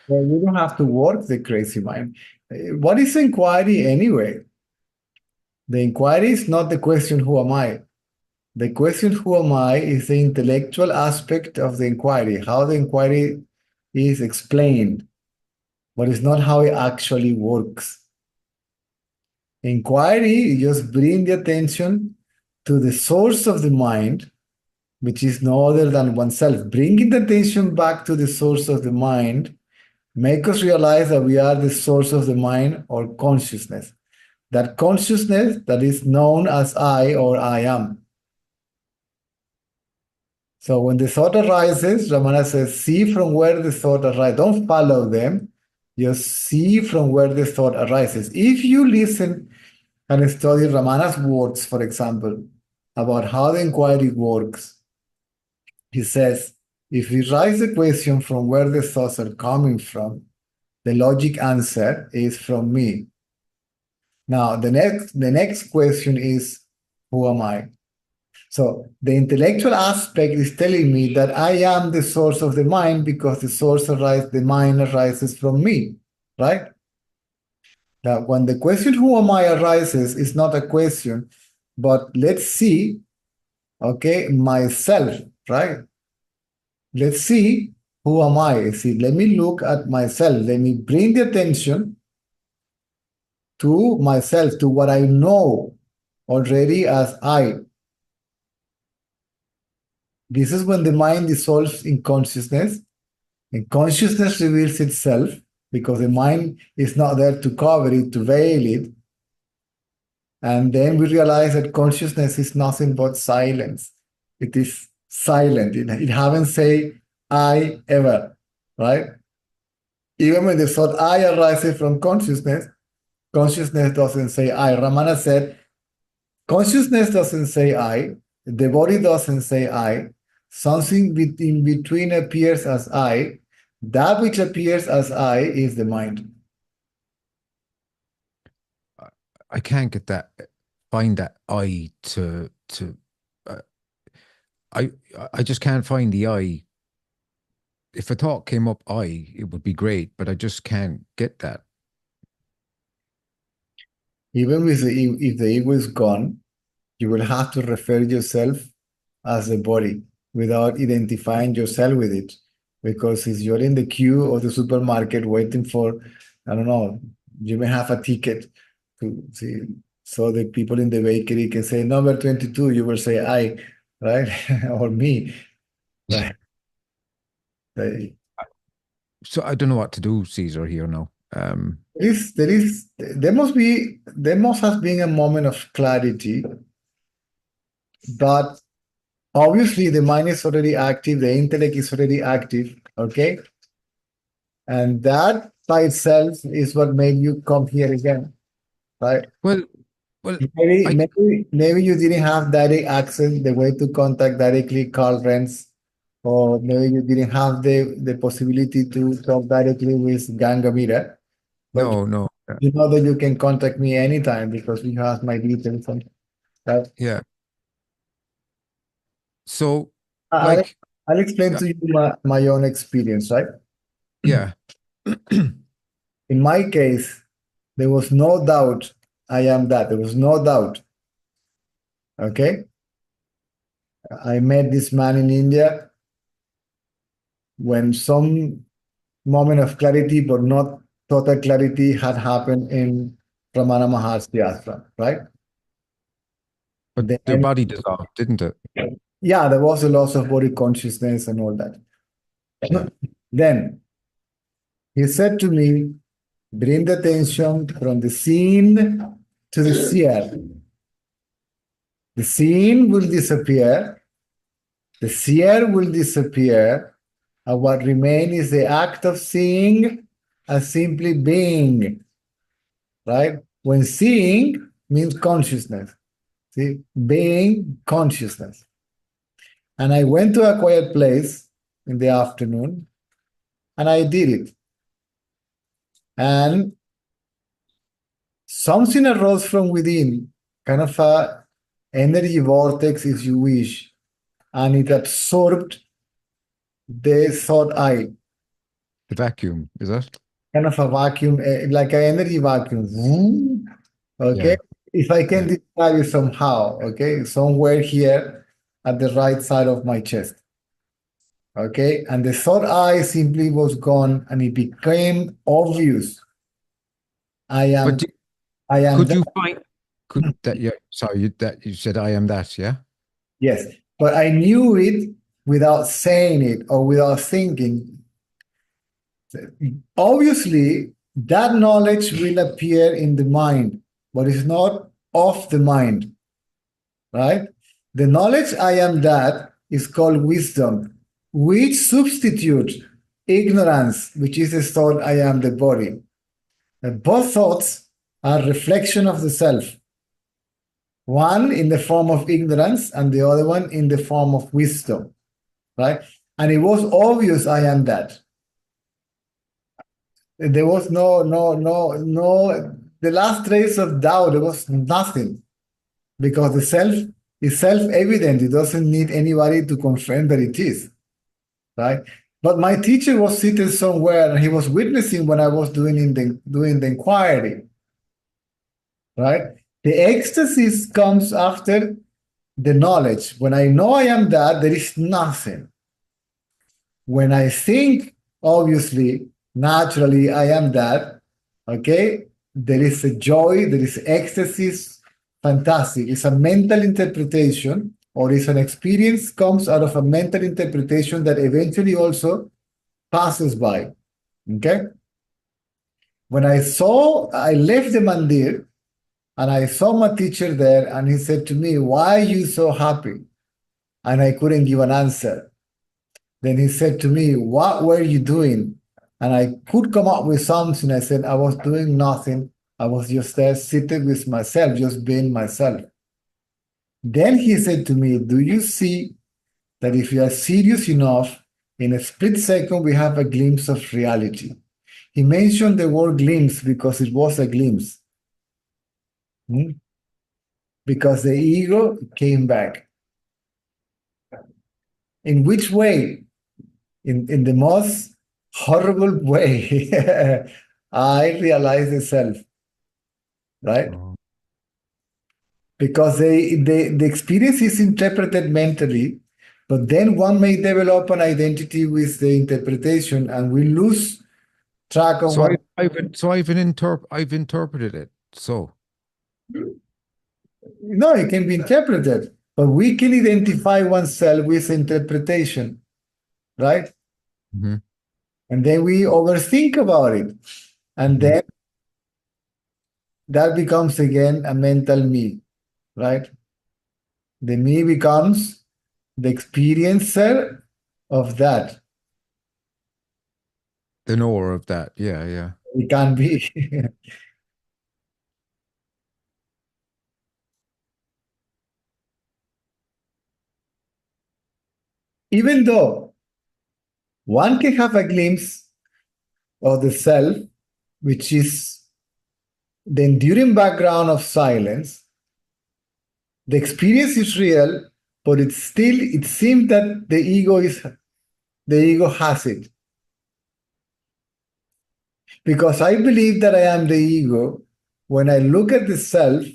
Well, you don't have to work the crazy mind. What is inquiry anyway? The inquiry is not the question, who am I? The question, who am I, is the intellectual aspect of the inquiry, how the inquiry is explained, but it's not how it actually works. Inquiry, you just bring the attention to the source of the mind, which is no other than oneself. Bringing the attention back to the source of the mind make us realize that we are the source of the mind or consciousness. That consciousness that is known as I or I am. So when the thought arises, Ramana says, see from where the thought arises. Don't follow them. Just see from where the thought arises. If you listen and study Ramana's words, for example, about how the inquiry works, he says, if we raise the question from where the thoughts are coming from, the logic answer is from me. Now, the next question is, who am I? So the intellectual aspect is telling me that I am the source of the mind because the mind arises from me, right? Now, when the question, who am I, arises, it's not a question, but let's see, okay, myself, right? Let's see, who am I? See, let me look at myself. Let me bring the attention to myself, to what I know already as I. This is when the mind dissolves in consciousness, and consciousness reveals itself because the mind is not there to cover it, to veil it. And then we realize that consciousness is nothing but silence. It is silent. It haven't said I ever, right? Even when the thought I arises from consciousness, consciousness doesn't say I. Ramana said, consciousness doesn't say I, the body doesn't say I, something in between appears as I, that which appears as I is the mind. I can't get that, find that I to, uh, I, I just can't find the I. If a thought came up, it would be great, but I just can't get that. Even if the ego is gone, you will have to refer yourself as the body without identifying yourself with it. Because if you're in the queue of the supermarket waiting for, I don't know, you may have a ticket to see, so the people in the bakery can say number 22, you will say I, right? Or me, right? There So I don't know what to do, Caesar, here now. there must have been a moment of clarity, but obviously the mind is already active, the intellect is already active, okay? And that by itself is what made you come here again, right? Well, well, Maybe, I maybe, maybe you didn't have direct access, the way to contact directly Carl Renz, or maybe you didn't have the possibility to talk directly with Gangamira. But no, no, you know that you can contact me anytime because you have my details and that. yeah. So, I'll, like, I'll explain uh, to you my own experience, right? yeah, In my case, there was no doubt I am that. There was no doubt. Okay. I met this man in India when some moment of clarity, but not total clarity, had happened in Ramana Maharshi ashram, right? but their Then, body dissolved, didn't it? yeah, there was a loss of body consciousness and all that. Yeah. Then he said to me, bring the attention from the seen to the seer. The seen will disappear, the seer will disappear, and what remains is the act of seeing and simply being, right? When seeing means consciousness, see, being consciousness. And I went to a quiet place in the afternoon and I did it. And something arose from within, kind of a energy vortex, if you wish, and it absorbed the thought I. The vacuum, is it? kind of a vacuum, like an energy vacuum. Vroom. Okay. Yeah. If I can Yeah. describe it somehow, okay, somewhere here at the right side of my chest. Okay. And the third eye simply was gone and it became obvious. I But am, I am could that. you find could that yeah, sorry, that you said I am that, yeah? Yes. But I knew it without saying it or without thinking. Obviously, that knowledge will appear in the mind, but it's not of the mind, right? The knowledge I am that is called wisdom, which substitutes ignorance, which is the thought I am the body. And both thoughts are reflection of the self, one in the form of ignorance and the other one in the form of wisdom, right? And it was obvious I am that. There was no, the last trace of doubt, there was nothing because the self is self-evident. It doesn't need anybody to confirm that it is, right? But my teacher was seated somewhere and he was witnessing when I was doing the inquiry, right? The ecstasy comes after the knowledge. When I know I am that, there is nothing. When I think, obviously, naturally, I am that, okay? There is a joy, there is ecstasy, fantastic. It's a mental interpretation or it's an experience comes out of a mental interpretation that eventually also passes by, okay? When I left the mandir and I saw my teacher there and he said to me, why are you so happy? And I couldn't give an answer. Then he said to me, what were you doing? And I could come up with something. I said, I was doing nothing. I was just there sitting with myself, just being myself. Then he said to me, do you see that if you are serious enough, in a split second, we have a glimpse of reality? He mentioned the word glimpse because it was a glimpse. Because the ego came back. In which way? In the most horrible way. I realize the self, right? Oh. Because the experience is interpreted mentally, but then one may develop an identity with the interpretation and we lose track of So what. I've interpreted it. So No, it can be interpreted, but we can identify oneself with interpretation, right? mhm, And then we overthink about it. And mhm. then that becomes again a mental me, right? The me becomes the experiencer of that. The knower of that. Yeah, yeah. It can't be. Even though one can have a glimpse of the self, which is the enduring background of silence, the experience is real, but it seems that the ego has it. Because I believe that I am the ego, when I look at the self,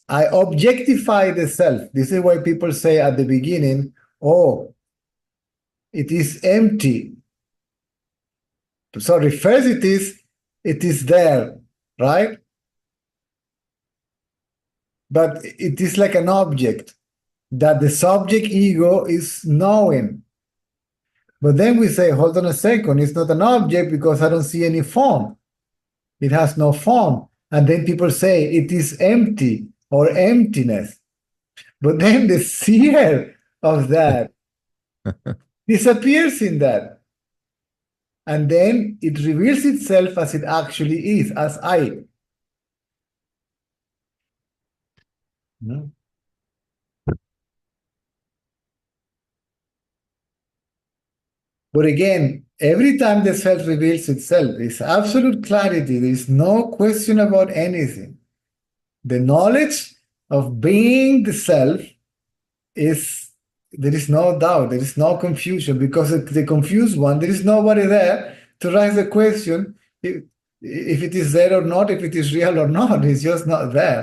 I objectify the self. This is why people say at the beginning, oh, it is empty. Sorry, first it is there, right? But it is like an object that the subject ego is knowing. But then we say, hold on a second, it's not an object because I don't see any form. It has no form. And then people say it is empty or emptiness. But then the seer of that disappears in that. And then it reveals itself as it actually is, as I. No? But again, every time the self reveals itself, it's absolute clarity. There's no question about anything. The knowledge of being the self is There is no doubt, there is no confusion because the confused one, there is nobody there to raise the question if it is there or not, if it is real or not. It's just not there.